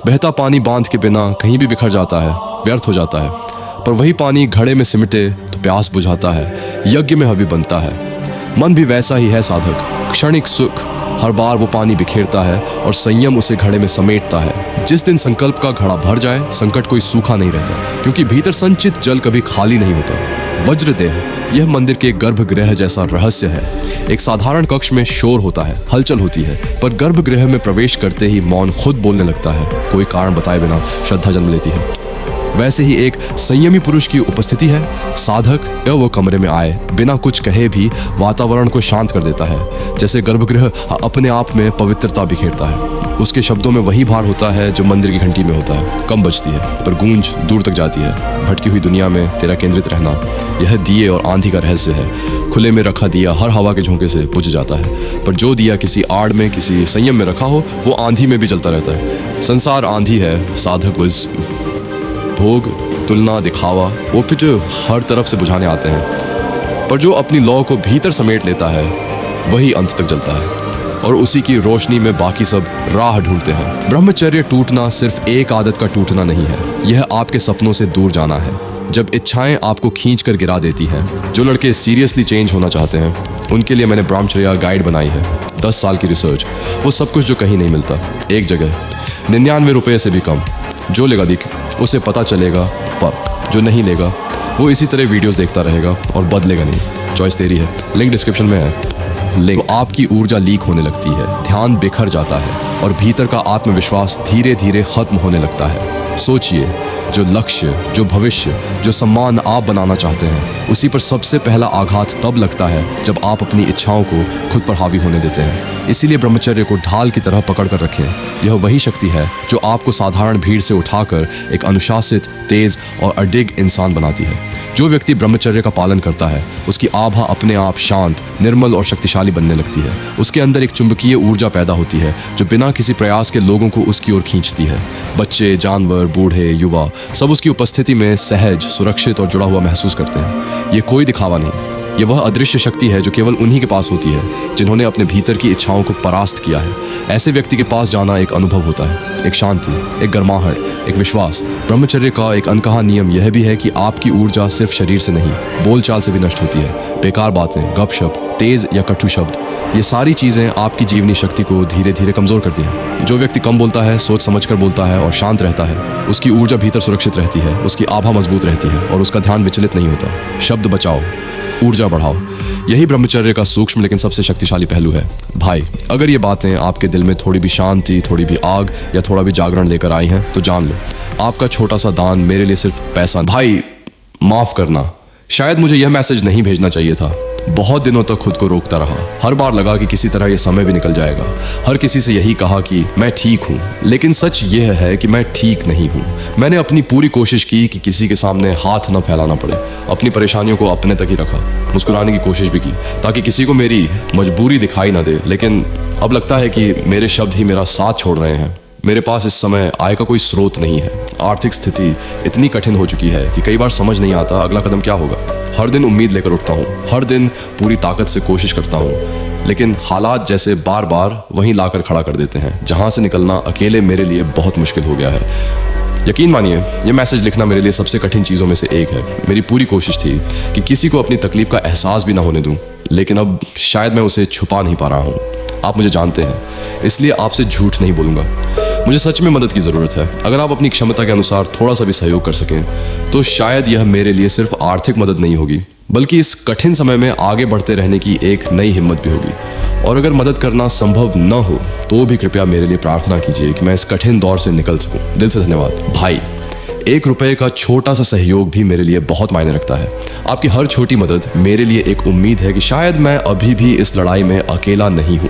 बहता पानी बांध के बिना कहीं भी बिखर जाता है, व्यर्थ हो जाता है। पर वही पानी घड़े में सिमटे तो प्यास बुझाता है, यज्ञ में हवि बनता है। मन भी वैसा ही है साधक, क्षणिक सुख हर बार वो पानी बिखेरता है और संयम उसे घड़े में समेटता है। जिस दिन संकल्प का घड़ा भर जाए, संकट कोई सूखा नहीं रहता, क्योंकि भीतर संचित जल कभी खाली नहीं होता। वज्रदेह यह मंदिर के गर्भगृह जैसा रहस्य है। एक साधारण कक्ष में शोर होता है, हलचल होती है, पर गर्भगृह में प्रवेश करते ही मौन खुद बोलने लगता है। कोई कारण बताए बिना श्रद्धा जन्म लेती है। वैसे ही एक संयमी पुरुष की उपस्थिति है। साधक वो कमरे में आए बिना कुछ कहे भी वातावरण को शांत कर देता है। जैसे गर्भगृह अपने आप में पवित्रता बिखेरता है। उसके शब्दों में वही भार होता है जो मंदिर की घंटी में होता है। कम बजती है पर गूंज दूर तक जाती है। भटकी हुई दुनिया में तेरा केंद्रित रहना, यह दिए और आंधी का रहस्य है। खुले में रखा दिया हर हवा के झोंके से बुझ जाता है, पर जो दिया किसी आड़ में, किसी संयम में रखा हो, वो आंधी में भी जलता रहता है। संसार आंधी है, साधक बस भोग, तुलना, दिखावा, वो पिच हर तरफ से बुझाने आते हैं। पर जो अपनी लौ को भीतर समेट लेता है वही अंत तक जलता है, और उसी की रोशनी में बाकी सब राह ढूंढते हैं। ब्रह्मचर्य टूटना सिर्फ एक आदत का टूटना नहीं है, यह आपके सपनों से दूर जाना है। जब इच्छाएं आपको खींच कर गिरा देती हैं। जो लड़के सीरियसली चेंज होना चाहते हैं, उनके लिए मैंने ब्रह्मचर्य गाइड बनाई है। 10 साल की रिसर्च, वो सब कुछ जो कहीं नहीं मिलता, एक जगह, 99 रुपये से भी कम। जो लेगा दिख, उसे पता चलेगा फर्क। जो नहीं लेगा वो इसी तरह वीडियोस देखता रहेगा और बदलेगा नहीं। चॉइस तेरी है, लिंक डिस्क्रिप्शन में है। लिंक तो आपकी ऊर्जा लीक होने लगती है, ध्यान बिखर जाता है और भीतर का आत्मविश्वास धीरे धीरे खत्म होने लगता है। सोचिए, जो लक्ष्य, जो भविष्य, जो सम्मान आप बनाना चाहते हैं, उसी पर सबसे पहला आघात तब लगता है जब आप अपनी इच्छाओं को खुद पर हावी होने देते हैं। इसीलिए ब्रह्मचर्य को ढाल की तरह पकड़ कर रखें। यह वही शक्ति है जो आपको साधारण भीड़ से उठाकर एक अनुशासित, तेज और अडिग इंसान बनाती है। जो व्यक्ति ब्रह्मचर्य का पालन करता है, उसकी आभा अपने आप शांत, निर्मल और शक्तिशाली बनने लगती है। उसके अंदर एक चुंबकीय ऊर्जा पैदा होती है जो बिना किसी प्रयास के लोगों को उसकी ओर खींचती है। बच्चे, जानवर, बूढ़े, युवा, सब उसकी उपस्थिति में सहज, सुरक्षित और जुड़ा हुआ महसूस करते हैं। ये कोई दिखावा नहीं, ये वह अदृश्य शक्ति है जो केवल उन्हीं के पास होती है जिन्होंने अपने भीतर की इच्छाओं को परास्त किया है। ऐसे व्यक्ति के पास जाना एक अनुभव होता है, एक शांति, एक गर्माहट, एक विश्वास। ब्रह्मचर्य का एक अनकहा नियम यह भी है कि आपकी ऊर्जा सिर्फ शरीर से नहीं, बोलचाल से भी नष्ट होती है। बेकार बातें, गपशप, तेज या कटु शब्द, ये सारी चीज़ें आपकी जीवनी शक्ति को धीरे धीरे कमज़ोर करती हैं। जो व्यक्ति कम बोलता है, सोच समझकर बोलता है और शांत रहता है, उसकी ऊर्जा भीतर सुरक्षित रहती है, उसकी आभा मजबूत रहती है और उसका ध्यान विचलित नहीं होता। शब्द बचाओ, ऊर्जा बढ़ाओ, यही ब्रह्मचर्य का सूक्ष्म लेकिन सबसे शक्तिशाली पहलू है। भाई, अगर ये बातें आपके दिल में थोड़ी भी शांति, थोड़ी भी आग या थोड़ा भी जागरण लेकर आई हैं, तो जान लो, आपका छोटा सा दान मेरे लिए सिर्फ पैसा। भाई, माफ करना, शायद मुझे यह मैसेज नहीं भेजना चाहिए था। बहुत दिनों तक खुद को रोकता रहा। हर बार लगा कि किसी तरह यह समय भी निकल जाएगा। हर किसी से यही कहा कि मैं ठीक हूँ, लेकिन सच यह है कि मैं ठीक नहीं हूँ। मैंने अपनी पूरी कोशिश की कि किसी के सामने हाथ न फैलाना पड़े। अपनी परेशानियों को अपने तक ही रखा। मुस्कुराने की कोशिश भी की ताकि किसी को मेरी मजबूरी दिखाई न दे, लेकिन अब लगता है कि मेरे शब्द ही मेरा साथ छोड़ रहे हैं। मेरे पास इस समय आय का कोई स्रोत नहीं है। आर्थिक स्थिति इतनी कठिन हो चुकी है कि कई बार समझ नहीं आता अगला कदम क्या होगा। हर दिन उम्मीद लेकर उठता हूँ, हर दिन पूरी ताकत से कोशिश करता हूँ, लेकिन हालात जैसे बार बार वहीं लाकर खड़ा कर देते हैं जहाँ से निकलना अकेले मेरे लिए बहुत मुश्किल हो गया है। यकीन मानिए, ये मैसेज लिखना मेरे लिए सबसे कठिन चीज़ों में से एक है। मेरी पूरी कोशिश थी कि किसी को अपनी तकलीफ का एहसास भी ना होने दूँ, लेकिन अब शायद मैं उसे छुपा नहीं पा रहा हूँ। आप मुझे जानते हैं, इसलिए आपसे झूठ नहीं बोलूँगा। मुझे सच में मदद की ज़रूरत है। अगर आप अपनी क्षमता के अनुसार थोड़ा सा भी सहयोग कर सकें, तो शायद यह मेरे लिए सिर्फ आर्थिक मदद नहीं होगी, बल्कि इस कठिन समय में आगे बढ़ते रहने की एक नई हिम्मत भी होगी। और अगर मदद करना संभव न हो, तो भी कृपया मेरे लिए प्रार्थना कीजिए कि मैं इस कठिन दौर से निकल सकूं। दिल से धन्यवाद। भाई, 1 रुपये का छोटा सा सहयोग भी मेरे लिए बहुत मायने रखता है। आपकी हर छोटी मदद मेरे लिए एक उम्मीद है कि शायद मैं अभी भी इस लड़ाई में अकेला नहीं हूँ।